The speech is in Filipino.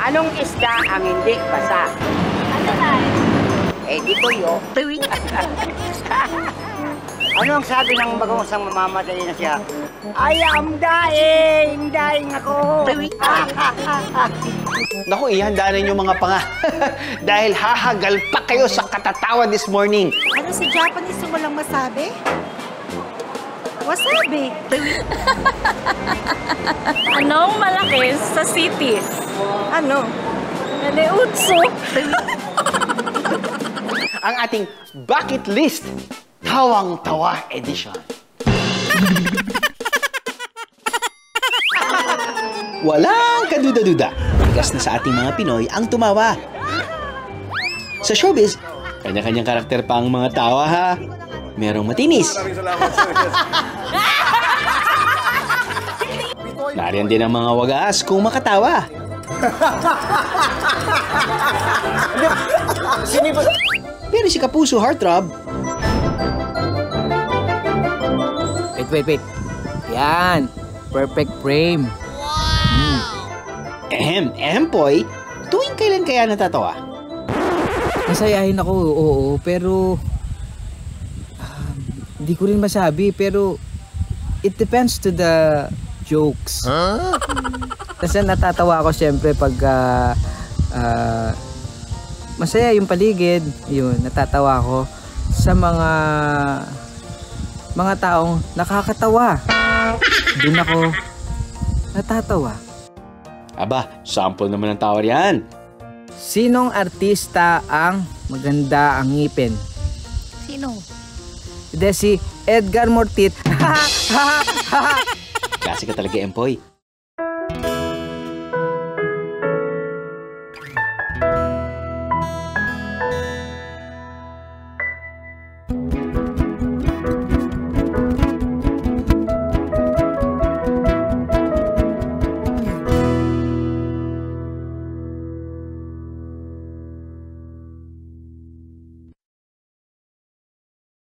Anong isda ang hindi basa? Ano tayo? Eh, di tuyo. Ano ang sabi ng bagong mamamatay na siya? I am dying! Dying ako! Naku, ihanda na yung mga panga. Dahil hahagal pa kayo sa katatawa this morning. Ano sa Japanese yung walang masabi? Wasabi. Anong malaki sa city? Ano? Naniutso. Ang ating bucket list, Tawang-Tawa Edition. Walang kaduda-duda. Bigas na sa ating mga Pinoy ang tumawa. Sa showbiz, kanya-kanyang karakter pa ang mga tawa ha. Merong matinis. Nariyan din ang mga wagas kung makatawa. Pero si Kapuso Heartthrob, Wait. Yan. Perfect frame. Poy, tuwing kailan kaya natatawa? Masayahin ako, oo. Pero, hindi ko rin masabi. Pero, it depends to the jokes. Kasi natatawa ako siyempre pag masaya yung paligid. Yun, natatawa ako sa mga taong nakakatawa. Doon ako natatawa. Aba, sample naman ng tawa riyan. Sinong artista ang maganda ang ngipin? Sino? Hindi, si Edgar Mortit. Klase ka talaga, Empoy.